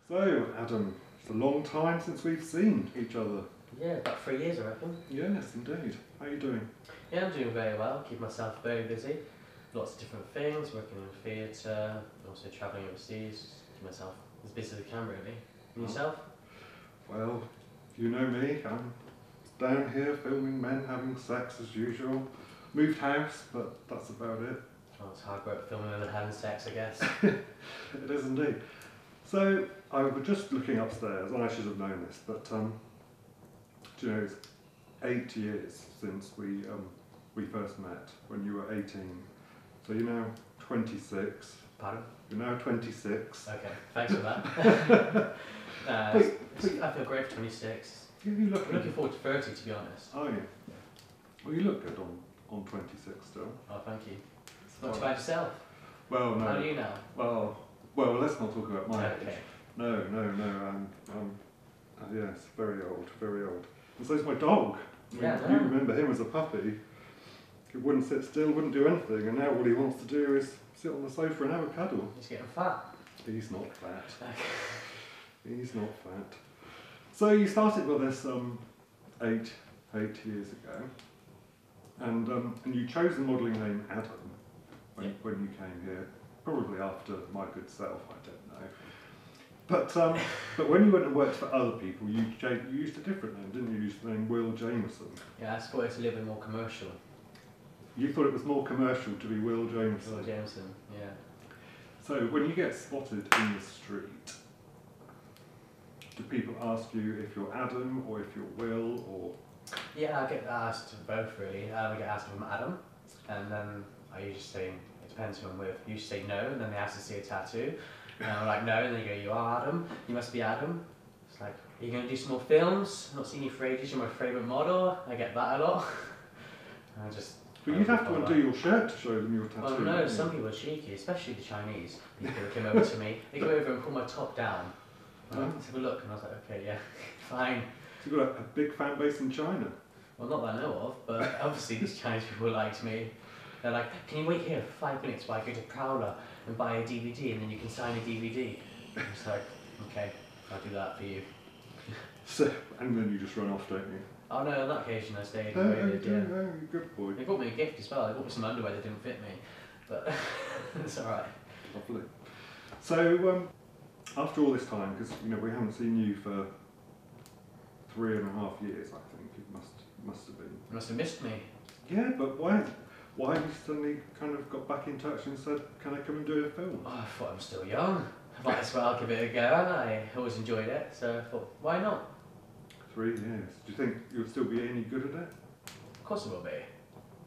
So, Adam, it's a long time since we've seen each other. Yeah, about 3 years I reckon. Yes, indeed. How are you doing? Yeah, I'm doing very well, keep myself very busy. Lots of different things, working in theatre, also travelling overseas, keep myself as busy as I can really. And yourself? Well, you know me, I'm down here filming men having sex as usual. Moved house, but that's about it. Oh, it's hard work filming and having sex, I guess. It is indeed. So, I was just looking upstairs, and I should have known this, but do you know, it's 8 years since we first met, when you were 18. So you're now 26. Pardon? You're now 26. Okay, thanks for that. Wait. I feel great for 26. You look I'm looking forward to 30 to be honest. Oh yeah. Well, you look good on 26 still. Oh, thank you. Not too bad yourself. Well, no. How are you now? Well, let's not talk about my age. Okay. No. Yes, very old, very old. And so's my dog. Yeah, You remember him as a puppy. He wouldn't sit still, wouldn't do anything, and now all he wants to do is sit on the sofa and have a cuddle. He's getting fat. He's not fat. Okay. He's not fat. So you started with this 8 years ago, and you chose the modelling name Adam when you came here, probably after my good self, I don't know. But when you went and worked for other people, you used a different name, didn't you? You used the name Will Jamieson. Yeah, I thought it's a little bit more commercial. You thought it was more commercial to be Will Jamieson. Will Jamieson, yeah. So when you get spotted in the street, do people ask you if you're Adam or if you're Will or? Yeah, I get asked both really. I get asked if I'm Adam, and then I usually say, it depends who I'm with. I usually say no, and then they ask to see a tattoo. And I'm like, no, and then they go, you are Adam, you must be Adam. It's like, are you going to do some more films? I've not seen you for ages, you're my favourite model. I get that a lot. And I just... But you'd have to undo your shirt to show them your tattoo. Oh no, some people are cheeky, especially the Chinese people that came over to me. They go over and pull my top down. Let's have a look, and I was like, okay, yeah, fine. So you've got a big fan base in China? Well, not that I know of, but obviously these Chinese people liked me. They're like, can you wait here for 5 minutes while I go to Prowler and buy a DVD and then you can sign a DVD? I'm just like, okay, I'll do that for you. So, and then you just run off, don't you? Oh no, on that occasion I stayed Oh, and waited, yeah. oh, good boy. They bought me a gift as well, they bought me some underwear that didn't fit me, but it's alright. Lovely. So, after all this time, because you know we haven't seen you for 3.5 years, I think it must have been. You must have missed me. Yeah, but why have you suddenly kind of got back in touch and said, can I come and do a film? Oh, I thought I'm still young. I might as well give it a go, and I always enjoyed it, so I thought, why not? 3 years. Do you think you'll still be any good at it? Of course it will be.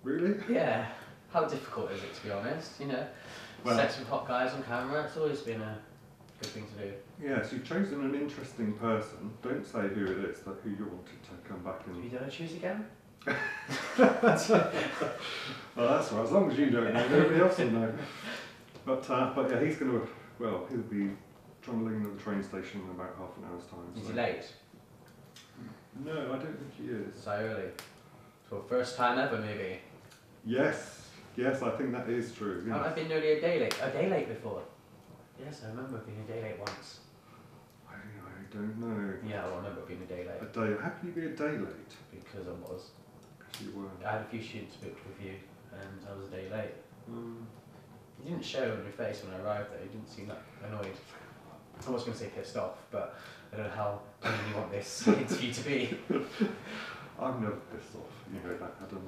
Really? Yeah. How difficult is it, to be honest? You know, Well, sex with hot guys on camera, it's always been a good thing to do. yes, you've chosen an interesting person. Don't say who it is, but who you wanted to come back and... Did I choose again? Well, that's right. As long as you don't know, nobody else will know. But yeah, he's going to. Well, he'll be trundling into the train station in about half an hour's time. Is he late? No, I don't think he is. So early. For first time ever, maybe. Yes, I think that is true. Yes. I've been nearly a day late before. Yes, I remember being a day late once. I don't know. Yeah, well, I remember being a day late. A day. How can you be a day late? Because I was. Because you were. I had a few shoots booked with you, and I was a day late. Um, You didn't show on your face when I arrived there. You didn't seem that annoyed. I was going to say pissed off, but I don't know how clean you want this interview to be. I'm never pissed off. You know that, Adam.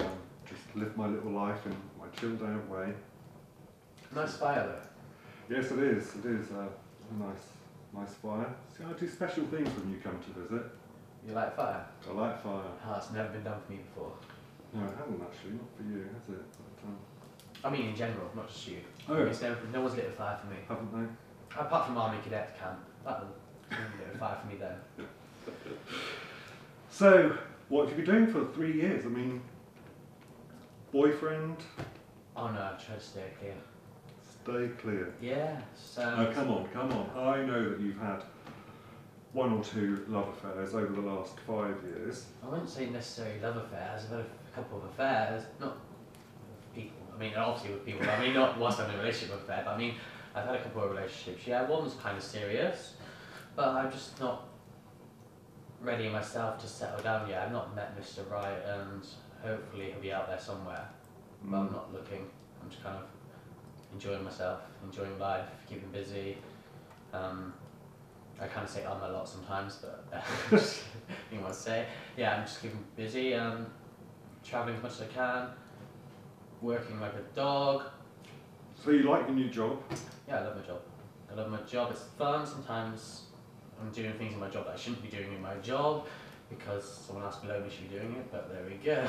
Just live my little life in my chilled out way. Nice fire though. Yes, it is. It is a nice fire. See, I do special things when you come to visit. You like fire? I like fire. Oh, it's never been done for me before. No, it hasn't actually. Not for you, has it? But, I mean in general, not just you. Oh. I mean, no one's lit a fire for me. haven't they? Apart from Army Cadet Camp. That will lit a fire for me then. So, what have you been doing for 3 years? I mean, boyfriend? Oh no, I try to stay clear. Stay clear. Yeah, so... Oh, come on. I know that you've had 1 or 2 love affairs over the last 5 years. I wouldn't say necessarily love affairs, I've had a couple of affairs, not with people, I mean obviously with people, I mean not whilst I'm in a relationship with affair, but I mean I've had a couple of relationships, yeah, one was kind of serious, but I'm just not ready myself to settle down yet. I've not met Mr. Right, and hopefully he'll be out there somewhere. But I'm not looking. I'm just kind of enjoying myself, enjoying life, keeping busy. I kind of say a lot sometimes, but you want to say. Yeah, I'm just keeping busy, traveling as much as I can, working like a dog. So you like your new job? Yeah, I love my job. I love my job. It's fun. Sometimes I'm doing things in my job that I shouldn't be doing in my job because someone else below me should be doing it, but there we go.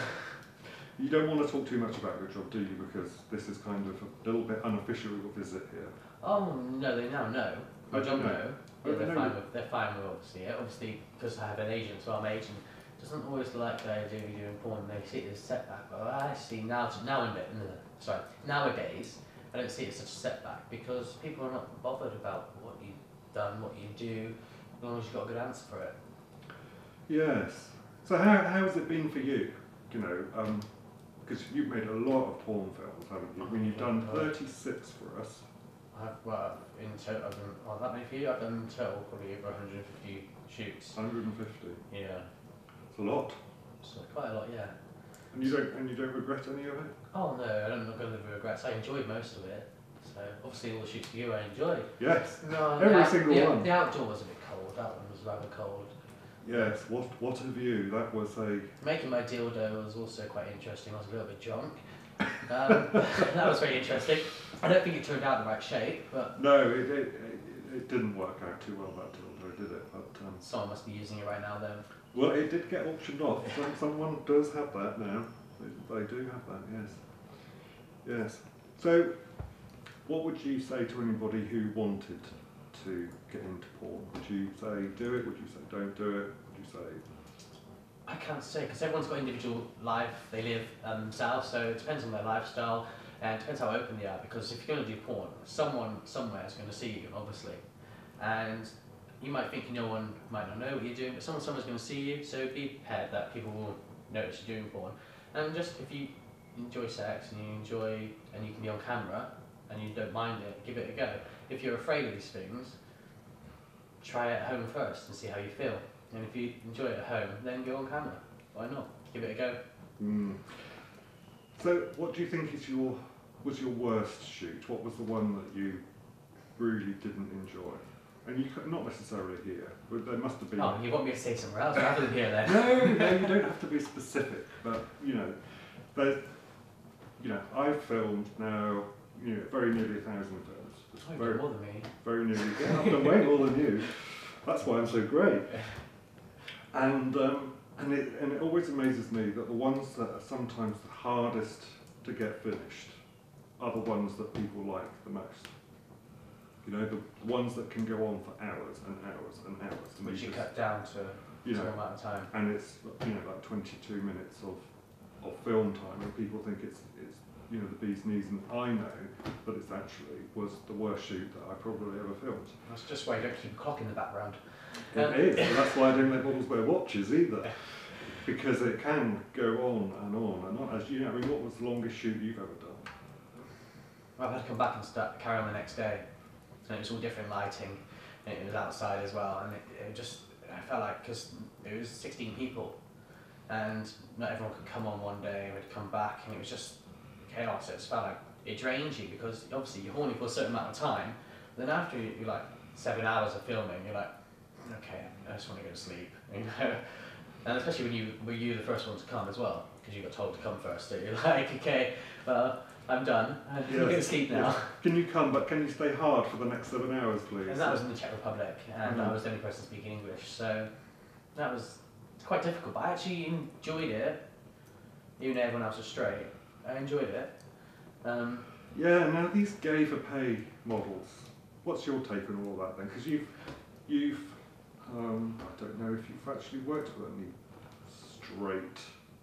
You don't want to talk too much about your job, do you? Because this is kind of a little bit unofficial visit here. Oh no, they now know. My job know. Yeah, they're fine with obviously it. Obviously, because I have an agent as well. My agent doesn't always like the idea of you doing porn. They see it as a setback. But I see nowadays, I don't see it as such a setback because people are not bothered about what you've done, what you do, as long as you've got a good answer for it. Yes. So how has it been for you? You know, because you've made a lot of porn films, haven't you? I mean, you've done 36 for us. In total, I've done that many for you. I've done in total probably over 150 shoots. 150. Yeah. It's a lot. It's quite a lot, yeah. And you don't regret any of it? Oh no, I'm not going to live with regrets. I enjoyed most of it. So obviously all the shoots for you I enjoyed. Yes. No, every single one. The outdoor was a bit cold. That one was rather cold. Yes. What a view. That was a. Making my dildo was also quite interesting. I was a little bit drunk. That was very interesting. I don't think it turned out in the right shape, but no, it didn't work out too well, that dildo, did it? But someone must be using it right now then. Well, it did get auctioned off. Someone does have that now. They do have that, yes. Yes. So, what would you say to anybody who wanted to get into porn? Would you say do it? Would you say don't do it? Would you say? I can't say because everyone's got individual life they live themselves, so it depends on their lifestyle and it depends how open they are. Because if you're going to do porn, someone somewhere is going to see you, obviously, and you might think no one might not know what you're doing, but somewhere's going to see you. So be prepared that people will notice you're doing porn. And just if you enjoy sex and you can be on camera and you don't mind it, give it a go. If you're afraid of these things, try it at home first and see how you feel. And if you enjoy it at home, then go on camera. Why not? Give it a go. So, what do you think was your worst shoot? What was the one that you really didn't enjoy? And you could, not necessarily here, but there must have been. Oh, you want me to say somewhere else rather than here then? No, you don't have to be specific. But I've filmed now, very nearly 1,000 films. You've done more than me. Very nearly. Yeah, I've done way more than you. That's why I'm so great. And it always amazes me that the ones that are sometimes the hardest to get finished are the ones that people like the most. The ones that can go on for hours and hours and hours. And which you cut down to a certain amount of time. And it's like 22 minutes of film time, and people think it's the bee's knees, and I know that it's actually was the worst shoot that I probably ever filmed. That's just why you don't keep a clock in the background. It is, and that's why I don't let models wear watches either, because it can go on and on and on. As you know, I mean, what was the longest shoot you've ever done? I've had to come back and carry on the next day, and it was all different lighting, and it was outside as well, and I felt like, because there was 16 people, and not everyone could come on one day, and we'd come back, and it was just chaos. It just felt like it drains you, because obviously you're horny for a certain amount of time, then after you're like 7 hours of filming, you're like, okay, I just want to go to sleep, And especially when you're the first one to come as well, because you got told to come first, so you're like, okay, well, I'm done, I'm going to sleep now. Yes. Can you come, but can you stay hard for the next 7 hours, please? And that was in the Czech Republic, and I was the only person speaking English, so that was quite difficult, but I actually enjoyed it, even though everyone else was straight. I enjoyed it. Yeah, now these gay for pay models, what's your take on all that then? Because you've I don't know if you've actually worked with any straight.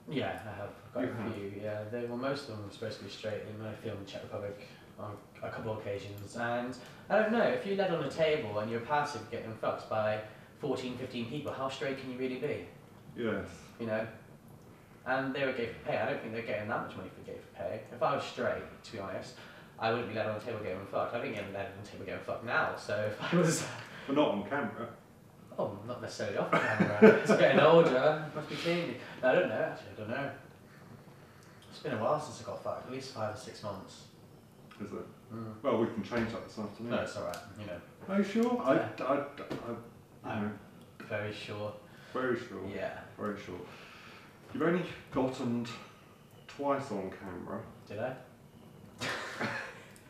Yeah, I have quite a few. Yeah, most of them were supposed to be straight when I filmed in the Czech Republic on a couple of occasions. And I don't know, if you're led on a table and you're passive getting fucked by 14, 15 people, how straight can you really be? Yes. And they were gay for pay. I don't think they're getting that much money for gay for pay. If I was straight, to be honest, I wouldn't be led on the table getting fucked. I think getting led on the table getting fucked now. So if I was. But not on camera. Oh, not necessarily off camera. It's getting older. Must be changing. No, I don't know. Actually, I don't know. It's been a while since I got fucked. At least 5 or 6 months. Is it? Mm. Well, we can change that this afternoon. No, it's alright. You know. Are you sure? Yeah. I'm very sure. very sure. Yeah. Very sure. You've only gotten twice on camera. Did I? I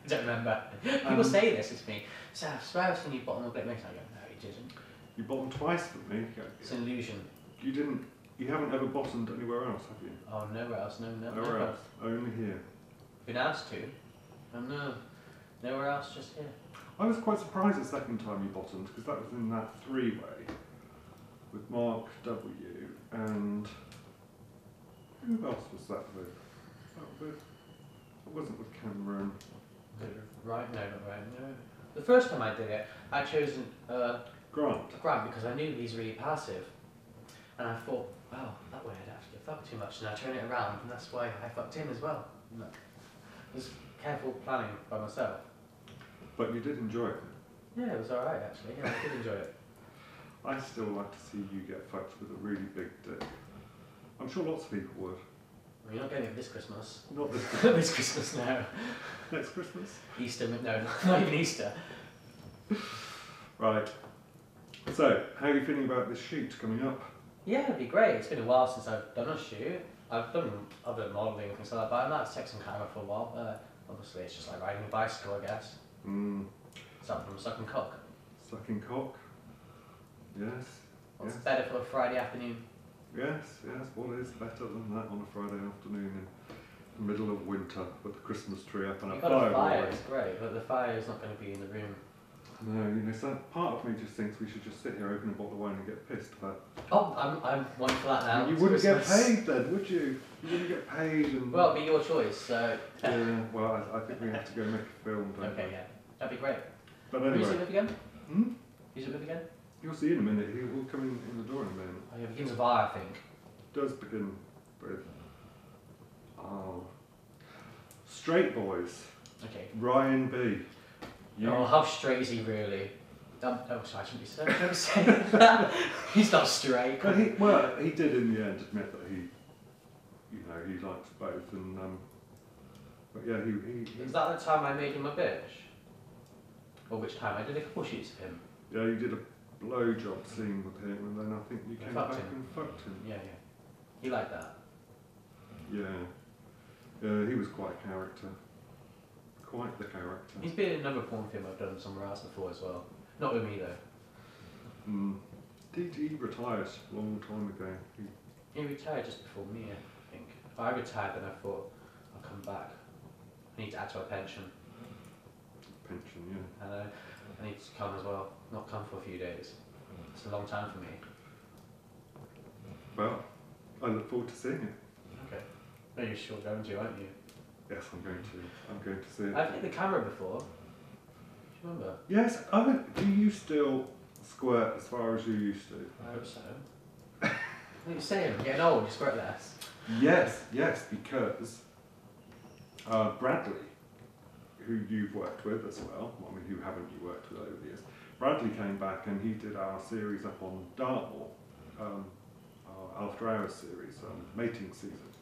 don't remember. People say this to me. So I swear I've seen you bottom of Blake Mason. I go, no, you didn't. You bottomed twice for me. It's an illusion. You didn't. You haven't ever bottomed anywhere else, have you? Oh, nowhere else. No, Nowhere else. Only here. Been asked to. Oh no. Nowhere else, just here. I was quite surprised the second time you bottomed because that was in that three-way with Mark W. and who else was that with? It wasn't with Cameron. Right? No, not right. No. The first time I did it, I chose Grant because I knew he's really passive, and I thought, oh, that way I'd have to get fucked too much, and I turn it around, and that's why I fucked him as well. No. It was careful planning by myself. But you did enjoy it. Yeah, it was alright actually. Yeah, I did enjoy it. I still like to see you get fucked with a really big dick. I'm sure lots of people would. Well, you're not getting it this Christmas. Not this Not this Christmas, no. Next Christmas? Easter, no, not even Easter. Right. So, how are you feeling about this shoot coming up? Yeah, it'd be great. It's been a while since I've done a shoot. I've done other modelling and things like that, but I've not had sex on camera for a while. Obviously, it's just like riding a bicycle, I guess. Something from sucking cock. Sucking cock? Yes. What's yes. better for a Friday afternoon? Yes, what is better than that on a Friday afternoon in the middle of winter with the Christmas tree up and a You've fire? got a fire, it's great, but the fire is not going to be in the room. No, so part of me just thinks we should just sit here, open a bottle of wine and get pissed, but... Oh, I'm one for that now. You wouldn't get paid then, would you? You wouldn't get paid and... Well, it'd be your choice, so... Yeah, well, I think we have to go make a film, don't we? Okay, yeah. That'd be great. But Who's anyway... it with again? Hmm? Who's it with again? You'll see in a minute, he will come in the door in a minute. Oh, yeah, it begins with R, I think. Does begin with... Straight Boys. Okay. Ryan B. You... Oh, how straight is he really? Oh, sorry, I shouldn't be saying that. He's not straight. But he did in the end admit that he likes both, and but yeah, he. Is that the time I made him a bitch? Or which time? I did a couple shoots of him. Yeah, you did a blowjob scene with him, and then I think you came back and fucked him. Yeah. He liked that. Yeah, he was quite a character. Quite the character. He's been in another porn film I've done somewhere else before as well. Not with me though. He retired a long time ago. He retired just before me, I think. I retired and I thought, I'll come back. I need to add to my pension. Pension, yeah. And I need to come as well. Not come for a few days. It's a long time for me. Well, I look forward to seeing it. Okay. No, you're sure going to, aren't you? Yes, I'm going to see it. I've hit the camera before. Do you remember? Yes, do you still squirt as far as you used to? I hope so. What are you saying? I'm getting old, you squirt less. Yes, because Bradley, who you've worked with as well, I mean, who haven't you worked with over the years? Bradley came back and he did our series up on Dartmoor, our After Hours series, mating season.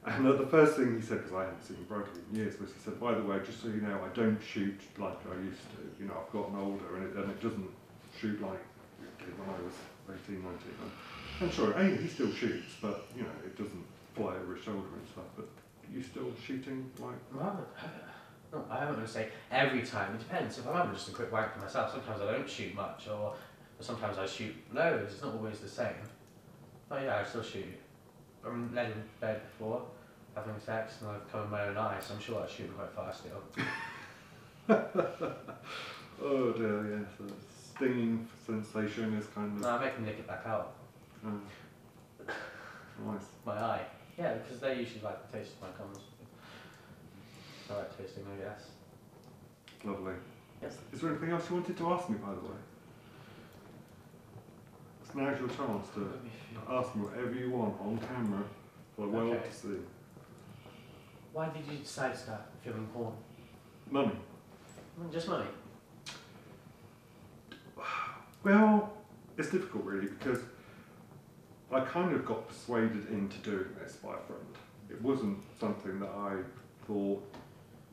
And the first thing he said, because I hadn't seen Bradley in years, was he said, by the way, just so you know, I don't shoot like I used to. You know, I've gotten older and it doesn't shoot like it did when I was 18, 19. I'm sure, he still shoots, but, you know, it doesn't fly over his shoulder and stuff. But are you still shooting like... Well, no, I haven't going to say every time. It depends. If I'm having just a quick wank for myself, sometimes I don't shoot much, or sometimes I shoot loads. It's not always the same. But yeah, I still shoot. I'm laid in bed before, having sex, and I've come in my own eye, so I'm sure I shoot quite fast still. Oh dear, yes. The stinging sensation is kind of... No, I make them lick it back out. Nice. My eye. Yeah, because they usually like the taste of my cums. I like tasting, I guess. Lovely. Yes. Is there anything else you wanted to ask me, by the way? Now's your chance to ask me whatever you want on camera for the world to see. Why did you decide to start filming porn? Money. Just money? Well, it's difficult really because I kind of got persuaded into doing this by a friend. It wasn't something that I thought,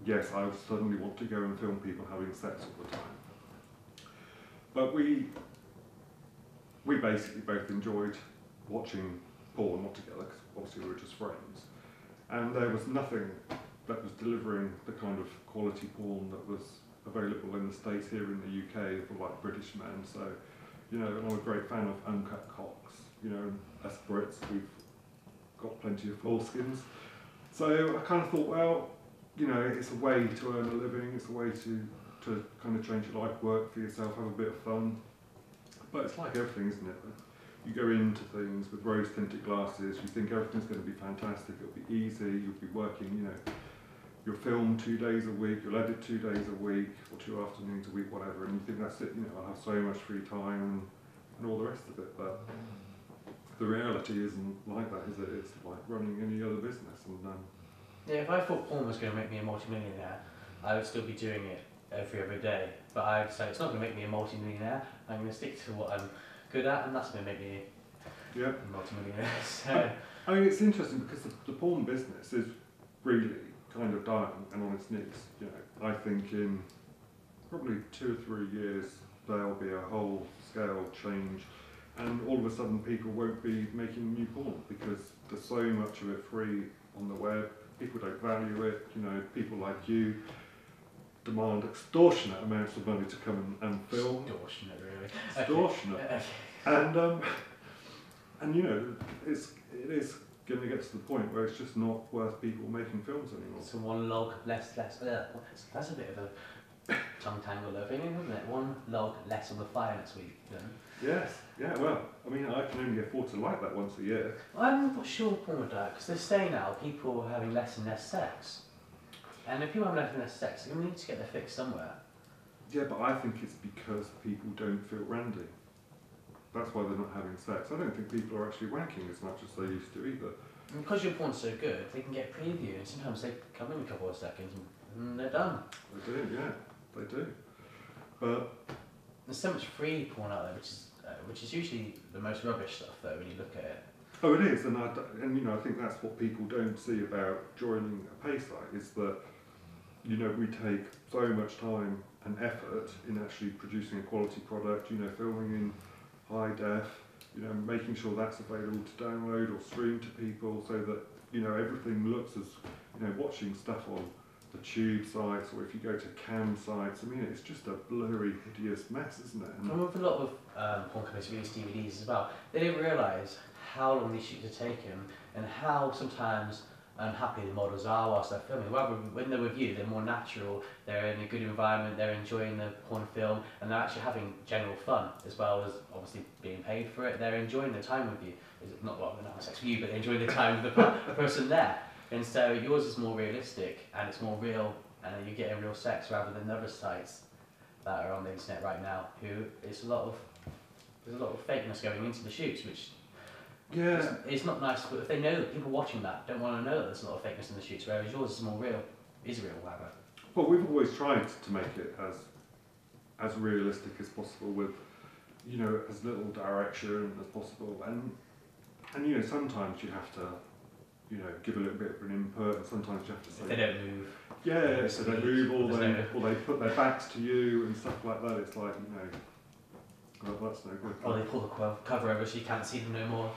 yes, I suddenly want to go and film people having sex all the time. But we basically both enjoyed watching porn all together, because obviously we were just friends. And there was nothing that was delivering the kind of quality porn that was available in the States here in the UK for like British men. So, you know, I'm a great fan of uncut cocks. You know, as Brits, we've got plenty of foreskins. So I kind of thought, well, you know, it's a way to earn a living, it's a way to kind of change your life, work for yourself, have a bit of fun. But it's like everything, isn't it? You go into things with rose-tinted glasses, you think everything's going to be fantastic, it'll be easy, you'll be working, you know, you'll film 2 days a week, you'll edit 2 days a week, or 2 afternoons a week, whatever, and you think that's it, you know, I'll have so much free time and all the rest of it. But the reality isn't like that, is it? It's like running any other business. And yeah, if I thought porn was going to make me a multi-millionaire, I would still be doing it every other day. But I'd say it's not going to make me a multi-millionaire. I'm going to stick to what I'm good at, and that's going to make me a multi-millionaire. So. I mean, it's interesting because the porn business is really kind of dying and on its knees. You know, I think in probably 2 or 3 years there'll be a whole scale change, and all of a sudden people won't be making new porn because there's so much of it free on the web. People don't value it. You know, people like you demand extortionate amounts of money to come and film. Extortionate, really. Extortionate. Okay. And you know, it is going to get to the point where it's just not worth people making films anymore. So one log less. That's a bit of a tongue tangle thing, isn't it? One log less on the fire next week. Then. Yes. Yeah. Well, I mean, I can only afford to like that once a year. I'm not sure porn with that because they say now people are having less and less sex, and if people have less and less sex, they need to get their fix somewhere. Yeah, but I think it's because people don't feel randy. That's why they're not having sex. I don't think people are actually wanking as much as they used to either. And because your porn's so good, they can get a preview, and sometimes they come in a couple of seconds and they're done. They do, yeah, they do. But there's so much free porn out there, which is usually the most rubbish stuff, though, when you look at it. Oh, it is, and you know, I think that's what people don't see about joining a pay site is that, you know, we take so much time and effort in actually producing a quality product. You know, filming in high def, you know, making sure that's available to download or stream to people so that, you know, everything looks as, you know, watching stuff on the tube sites or if you go to cam sites, I mean, it's just a blurry, hideous mess, isn't it? And with a lot of porn companies release DVDs as well, they don't realise how long these shoots are taken and how sometimes unhappy the models are whilst they're filming. Rather, when they're with you, they're more natural, they're in a good environment, they're enjoying the porn film, and they're actually having general fun, as well as obviously being paid for it. They're enjoying the time with you. Not well, they're not having sex with you, but they're enjoying the time with the person there. And so yours is more realistic, and it's more real, and you're getting real sex rather than other sites that are on the internet right now, there's a lot of fakeness going into the shoots, which it's not nice, but if they know that people watching that don't want to know that there's a lot of fakeness in the shoots, whereas yours is more real, rather. Well, we've always tried to make it as realistic as possible with, you know, as little direction as possible, and you know, sometimes you have to, you know, give a little bit of an input, and sometimes you have to say if they don't move. Yeah, so they move, or they put their backs to you and stuff like that. It's like, you know, well, that's no good. Or they pull the cover over so you can't see them no more.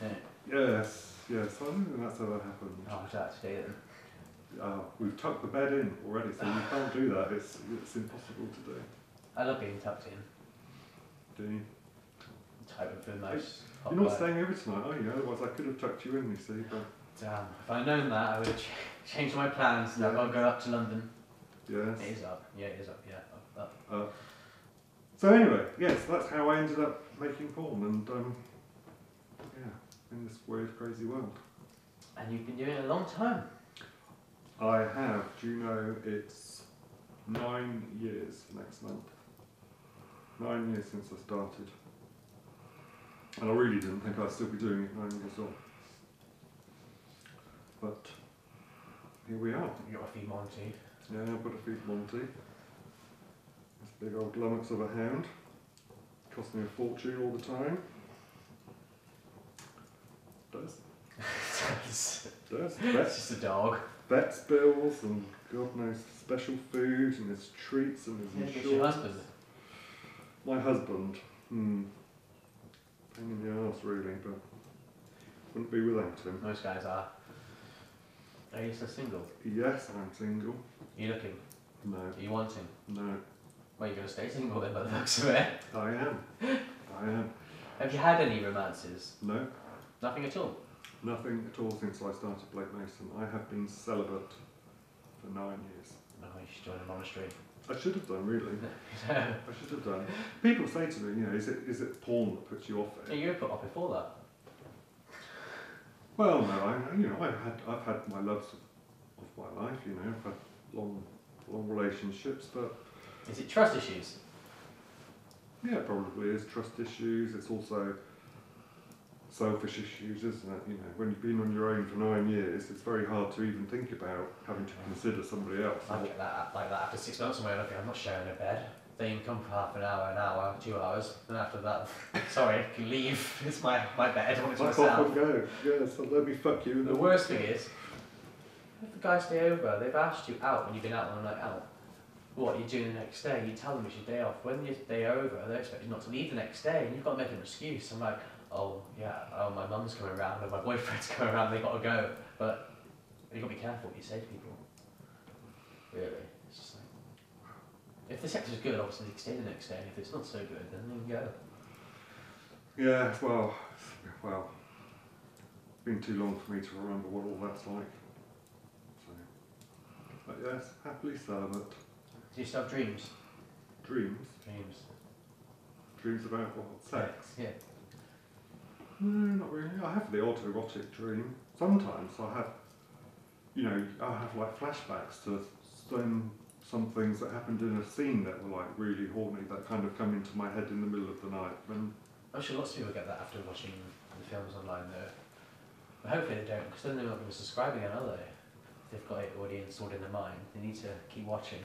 Yeah. Yes. I don't think that's ever happened. Oh, what's that today then? We've tucked the bed in already, so you can't do that. It's impossible to do. I love being tucked in. Do you? Type of a nice. You're not staying over tonight, are you? Otherwise, I could have tucked you in. You see, but. Damn, if I'd known that, I would have changed my plans and I've got to go up to London. Yes. It is up. Yeah, it is up. Yeah, up. So anyway, yes, that's how I ended up making porn, and yeah, in this weird, crazy world. And you've been doing it a long time. I have. Do you know it's 9 years next month? 9 years since I started. And I really didn't think I'd still be doing it 9 years on. But here we are. You've got a feed Monty. Yeah, I've got to feed Monty. This big old lummox of a hound. Costs me a fortune all the time. Does. Does. It's just a dog. Vets bills and God knows special food and there's treats and Yeah, there's it's your insurance. husband. My husband, pain in the arse really, but wouldn't be without him. Most guys are. Are you still single? Yes, I'm single. Are you looking? No, Are you wanting? no, Well, you're going to stay single then by the looks of it. I am. I am. Have you had any romances? No, Nothing at all? nothing at all since I started Blake Mason. I have been celibate for 9 years. No, you should join a monastery. I should have done, really. I should have done. People say to me, you know, is it porn that puts you off Yeah, it? you were put off before that. Well, no, I've had my loves of my life, you know, I've had long relationships, but Is it trust issues? yeah, probably is trust issues. It's also selfish issues, isn't it? You know, when you've been on your own for 9 years, it's very hard to even think about having to consider somebody else. I get that like that after 6 months away. I'm not sharing a bed. They can come for half an hour, 2 hours, and after that, sorry, you can leave. It's my bed. I want it to Fuck off myself. and go. Yeah, so let me fuck you. The worst thing is, if the guys stay over, they've asked you out when you've been out on a night out. What you do the next day? You tell them it's your day off. When your day over, they expect you not to leave the next day, and you've got to make an excuse. I'm like, oh yeah, my mum's coming around, or my boyfriend's coming around. They got to go, but you got to be careful what you say to people. Really, it's just like, if the sex is good, obviously you can stay the next day. And if it's not so good, then you can go. Yeah, well, it's been too long for me to remember what all that's like. So, but yes, happily celibate. Do you still have dreams? Dreams? Dreams. Dreams about what? Sex? Yeah. No, not really. I have the odd erotic dream. Sometimes I have, you know, I have like flashbacks to some things that happened in a scene that were like really horny that kind of come into my head in the middle of the night. And I'm sure lots of people get that after watching the films online though. But hopefully they don't, because then they're not going to subscribe again, are they? If they've got an audience sorted in their mind, they need to keep watching.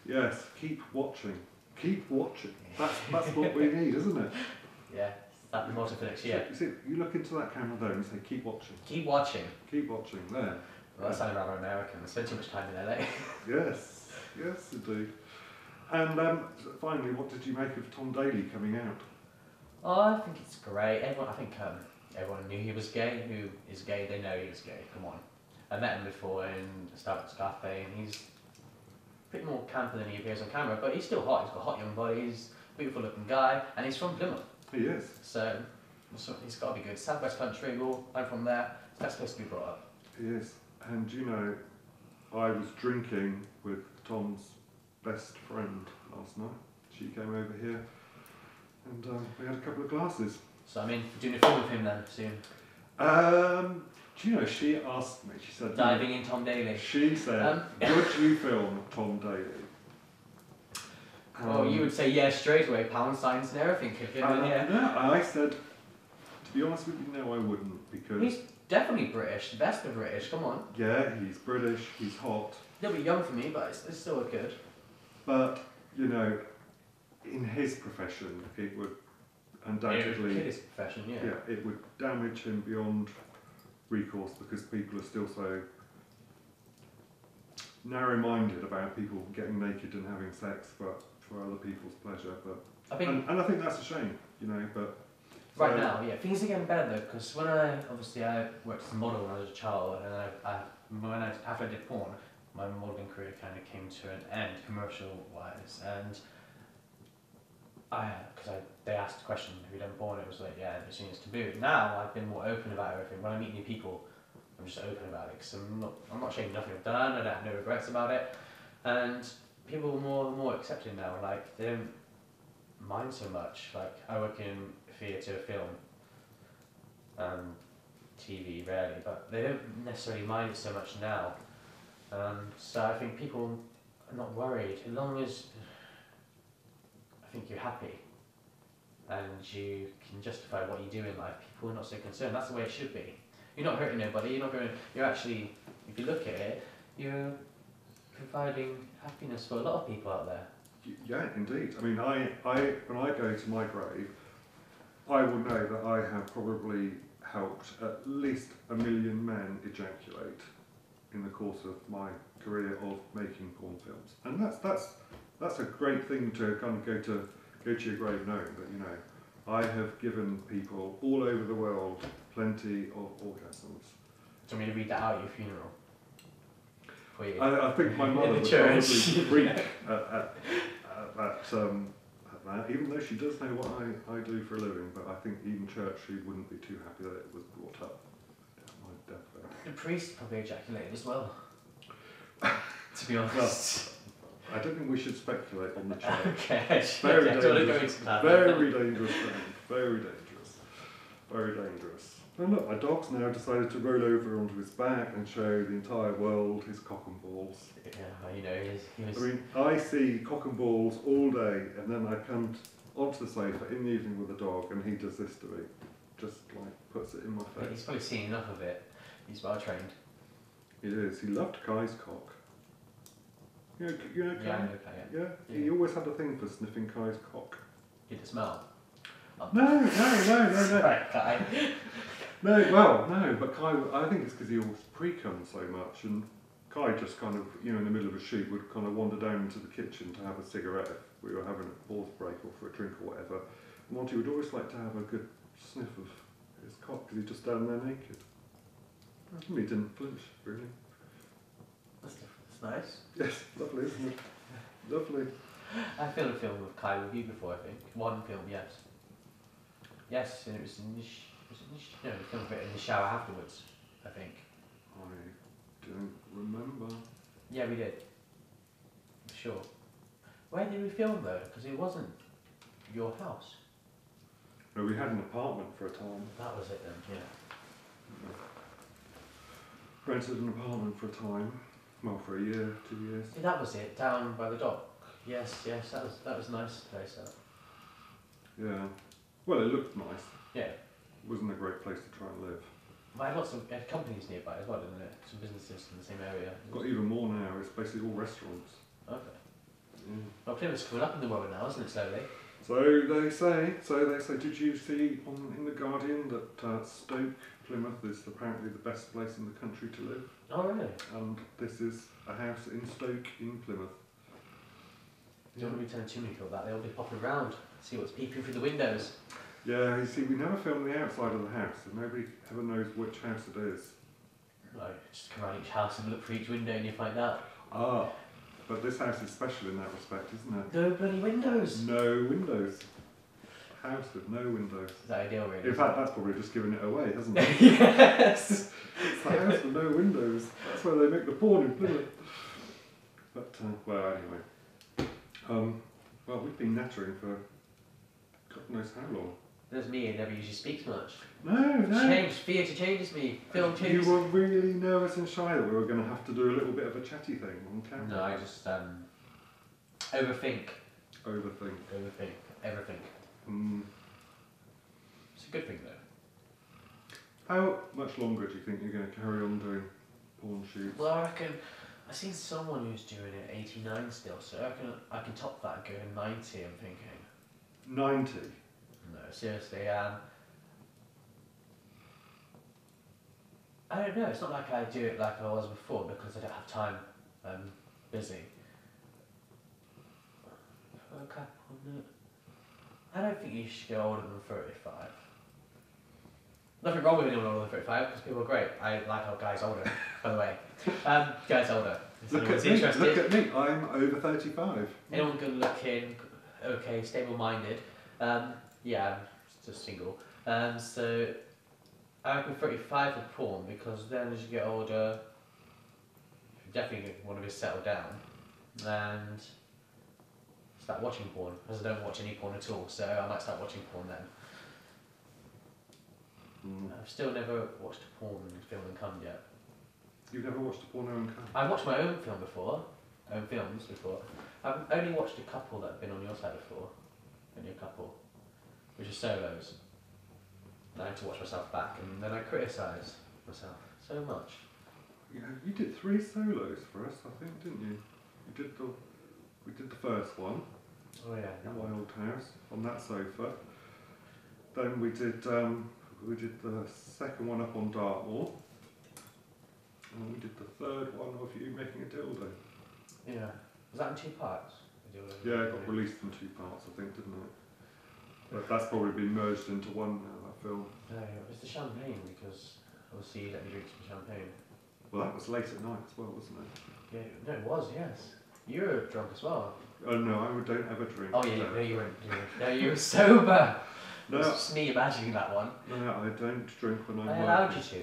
yes, keep watching. Keep watching. That's what we need, isn't it? Yeah, that's the motto for next year. You see, you look into that camera there and say, keep watching. Keep watching. Keep watching, there. Well, that sounded rather American. I spend too much time in LA. Yes, yes indeed. And finally, what did you make of Tom Daly coming out? Oh, I think it's great. Everyone knew he was gay. Who is gay, they know he was gay. Come on. I met him before in a Starbucks cafe, and he's a bit more camper than he appears on camera, but he's still hot. He's got a hot young body. He's a beautiful looking guy, and he's from Plymouth. He is. So he's got to be good. Southwest country. I'm from there. It's the best place to be brought up. He is. And you know, I was drinking with Tom's best friend last night. She came over here and we had a couple of glasses. So I'm in for doing a film with him then soon. Do you know, she asked me, she said... Diving in Tom Daly. She said, would you film Tom Daly? Well, you would say yes straight away, pound signs and everything. No, I said, to be honest with you, no, I wouldn't, because... He's definitely British, the best of British, come on. Yeah, he's British, he's hot. He'll be young for me, but it's still good. But, you know, in his profession, it would undoubtedly... In his profession, yeah. Yeah, it would damage him beyond recourse because people are still so narrow-minded about people getting naked and having sex, but for other people's pleasure. But and I think that's a shame, you know. But right now, yeah, things are getting better though. Because when I worked as a model when I was a child, and after I did porn, my modelling career kind of came to an end commercial-wise, and they asked the question, have you done porn? It was like, yeah, I've seen it's taboo. Now I've been more open about everything. When I meet new people, I'm just open about it because I'm not ashamed of nothing I've done. I don't have no regrets about it, and people are more accepting now. Like they don't mind so much. Like I work in theatre, film, TV rarely, but they don't necessarily mind it so much now. So I think people are not worried as long as I think you're happy and you can justify what you do in life. People are not so concerned. That's the way it should be. You're not hurting nobody. You're actually, if you look at it, you're providing happiness for a lot of people out there. Yeah, indeed. I mean, I when I go to my grave, I will know that I have probably helped at least 1 million men ejaculate in the course of my career of making porn films, and that's a great thing to kind of go to your grave knowing that, you know, I have given people all over the world plenty of orgasms. Do you want me to read that out at your funeral? For you? I think my mother In the would church. probably freak at that, even though she does know what I do for a living, but I think even church, she wouldn't be too happy that it was brought up at my deathbed. The priest probably ejaculated as well. To be honest. I don't think we should speculate on the church. Okay. Very I don't want to go dangerous. into that. Very dangerous thing. Very dangerous. Very dangerous. And look, my dog's now decided to roll over onto his back and show the entire world his cock and balls. Yeah, you know, he was. I mean, I see cock and balls all day, and then I come onto the sofa in the evening with the dog, and he does this to me. Just like puts it in my face. He's probably seen enough of it. He's well trained. He is. He loved Kai's cock. You know Kai? Yeah, I know Kai, yeah. Yeah? He always had a thing for sniffing Kai's cock. Did it smell? Oh. No. Right, Kai. No, but Kai, I think it's because he always pre-cum so much, and Kai just kind of, you know, in the middle of a shoot would kind of wander down into the kitchen to have a cigarette if we were having a pause break or for a drink or whatever. And Monty would always like to have a good sniff of his cock because he'd just stand there naked. He didn't flinch, really. That's nice. Yes, lovely, isn't it? Lovely. I filmed a film with Kai with you before, I think. One film, yes. Yes, and it was in the no, we filmed it in the shower afterwards, I think. I don't remember. Yeah, we did. For sure. Where did we film though? Because it wasn't your house. No, we had an apartment for a time. That was it then, yeah. Rented an apartment for a time. Well, for a year, 2 years. Yeah, that was it, down by the dock. Yes, that was a nice place. Yeah. Well, it looked nice. Yeah. It wasn't a great place to try and live. I had lots of companies nearby as well, didn't it? Some businesses in the same area. Got even more now. It's basically all restaurants. Okay. Yeah. Well, Plymouth's coming up in the world now, isn't it, slowly? So they say. Did you see in the Guardian that Stoke, Plymouth, is apparently the best place in the country to live? Oh, really? And this is a house in Stoke in Plymouth. You don't want to be telling too many people that. They'll be popping around, see what's peeping through the windows. Yeah, you see, we never film the outside of the house, so nobody ever knows which house it is. Like, just come around each house and look for each window and you find out. Ah, but this house is special in that respect, isn't it? No bloody windows! No windows. A house with no windows. Is that ideal, really? In fact, that's probably just giving it away, hasn't it? Yes! It's a house with no windows. That's where they make the porn in Plymouth. But, well, anyway. Well, we've been nattering for God knows how long. There's me, who never usually speaks much. No. Fear changes me. Film changes. You were really nervous and shy that we were going to have to do a little bit of a chatty thing on camera. No, I just overthink. Overthink. Everything. It's a good thing though. How much longer do you think you're going to carry on doing porn shoots? Well, I reckon I've seen someone who's doing it 89 still, so I reckon I can top that and go to 90. I'm thinking. 90. No, seriously. I don't know. It's not like I do it like I was before because I don't have time. I'm busy. I don't think you should go older than 35. Nothing wrong with anyone older than 35 because people are great. I like how guys older, by the way. Guys older. Look at me, I'm over 35. Anyone good looking, okay, stable minded. Yeah, I'm just single. So I reckon 35 for porn because then as you get older, you definitely want to be settled down and start watching porn. Because I don't watch any porn at all, so I might start watching porn then. I've still never watched a porn film and cum yet. You've never watched a porno and cum? I've watched my own films before. I've only watched a couple that have been on your side before. Only a couple. Which are solos. And I had to watch myself back and then I criticise myself so much. Yeah, you did 3 solos for us, I think, didn't you? We did the first one. Oh yeah, in my old house on that sofa. Then we did the second one up on Dartmoor, and we did the third one of you making a dildo. Yeah. Was that in 2 parts? Yeah, it got released in 2 parts, I think, didn't it? But that's probably been merged into one now, that film. No, it was the champagne because obviously you let me drink some champagne. Well, that was late at night as well, wasn't it? Yeah, no, it was, yes. You were drunk as well. Oh no, I don't ever drink. Oh yeah, no, you weren't. No, you were sober. No, It's just me imagining that one. no, I don't drink when I'm I working. allowed you to.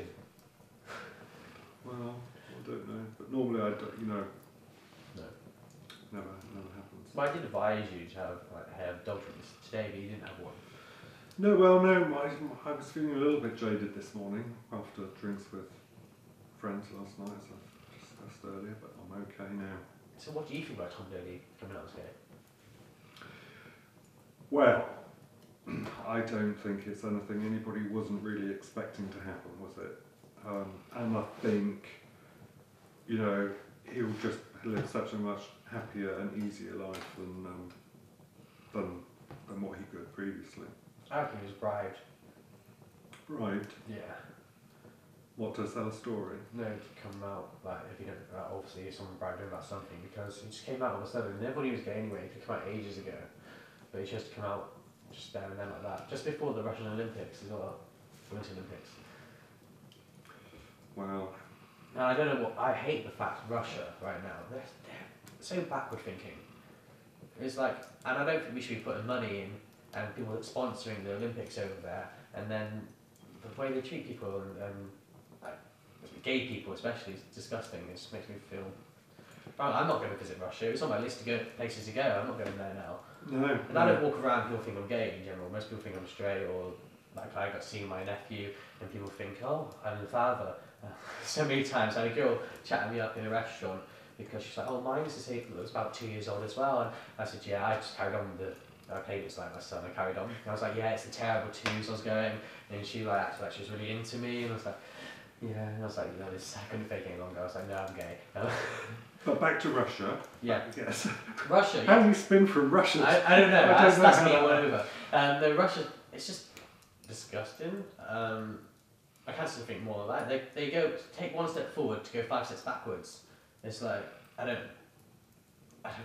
Well, I don't know, but normally I don't, No. never happens. Well, I did advise you to have dog drinks today, but you didn't have one. No, well, no, I was feeling a little bit jaded this morning after drinks with friends last night, as I discussed earlier, but I'm okay now. So what do you think about Tom Dooley coming out today? Well, I don't think it's anything anybody wasn't really expecting to happen, was it? And I think, you know, he'll just live such a much happier and easier life than what he could previously. I reckon he was bribed. Right. Yeah. What, to sell a story? No, to come out, like, if you don't, obviously someone bribed him about something, because he just came out all of a sudden, and everybody was gay anyway, he could come out ages ago, but he just come out just there and then like that, just before the Russian Olympics as well, the Winter Olympics. Well, And I don't know what, I hate the fact Russia right now, they're so backward thinking. It's like, and I don't think we should be putting money in, and people sponsoring the Olympics over there, and then the way they treat people and like, gay people especially is disgusting. It just makes me feel. I'm not going to visit Russia. It's on my list of places to go. I'm not going there now. no. And I don't walk around. People think I'm gay in general. Most people think I'm straight, or like I got to see my nephew, and people think, oh, I'm the father. So many times I had a girl chatting me up in a restaurant because she's like, oh, mine used to say that was about 2 years old as well. And I said, yeah, I just carried on with the. I played it like my son. I carried on. And I was like, yeah, it's the terrible twos I was going, and she like acted like she was really into me, and I was like. Yeah, and I was like, no, this I couldn't fake any longer. I was like, no, I'm gay. But back to Russia. Yeah. Yes. Russia. How do you spin from Russia? I don't know. That's how me that all over. No, Russia. It's just disgusting. I can't still think more of that. They go take one step forward to go 5 steps backwards. It's like I don't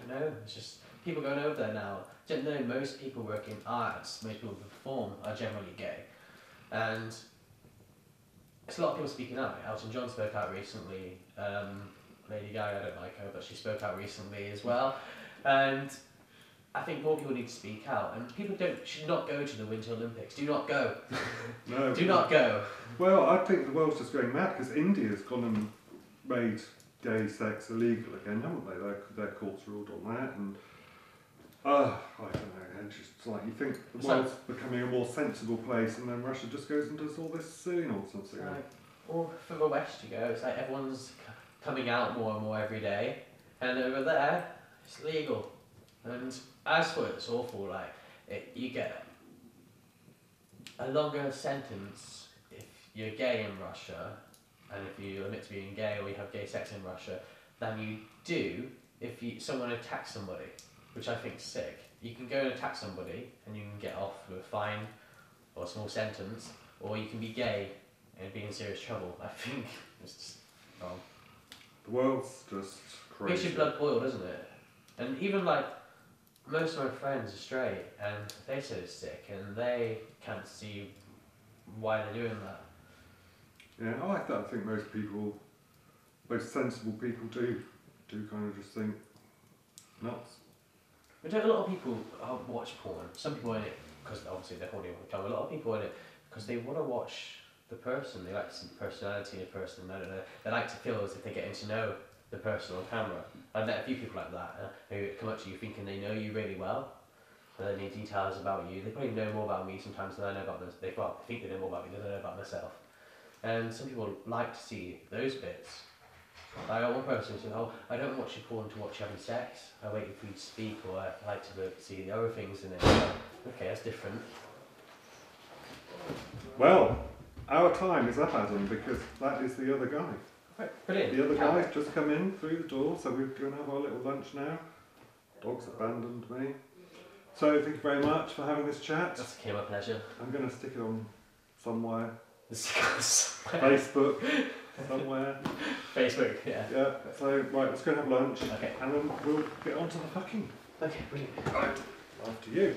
know. It's just people going over there now. Don't know. Most people work in arts. Most people who perform are generally gay, and. It's a lot of people speaking out. Elton John spoke out recently. Lady Gaga, I don't like her, but she spoke out recently as well. And I think more people need to speak out. And people should not go to the Winter Olympics. Do not go. No. Do not go. Well, I think the world's just going mad because India's gone and made gay sex illegal again, haven't they? Their courts ruled on that, and I don't know. It's just like you think the world's becoming a more sensible place, and then Russia just goes and does all this silly nonsense again. Or for the West you go, it's like everyone's coming out more and more every day, and over there it's legal. And as for it, it's awful. Like you get a longer sentence if you're gay in Russia, and if you admit to being gay or you have gay sex in Russia, than you do if someone attacks somebody, which I think is sick. You can go and attack somebody and you can get off with a fine or a small sentence, or you can be gay and be in serious trouble. I think it's just wrong. The world's just crazy. Makes your blood boil, doesn't it? And even like most of my friends are straight and they say it's sick and they can't see why they're doing that. Yeah, I think most sensible people do kind of just think nuts. But don't a lot of people watch porn? Some people in it because obviously they're holding on the camera. A lot of people in it because they want to watch the person. They like to see the personality of the person. I don't know. They like to feel as if they're getting to know the person on camera. I've met a few people like that who come up to you thinking they know you really well, and they need details about you. They probably know more about me sometimes than I know about them. They think they know more about me than I know about myself. And some people like to see those bits. I got one person who said, oh, I don't watch your porn to watch you having sex. I wait for you to speak, or I like to see the other things in it. Okay, that's different. Well, our time is up, Adam, because that is the other guy. Right, brilliant. The other guy's just come in through the door, so we're going to have our little lunch now. Dog's abandoned me. So thank you very much for having this chat. That's okay, my pleasure. I'm going to stick it on somewhere. Facebook. Facebook, somewhere. Facebook, yeah. Yeah, so right, let's go and have lunch. Okay. And then we'll get on to the fucking. Okay, brilliant. Right, after you.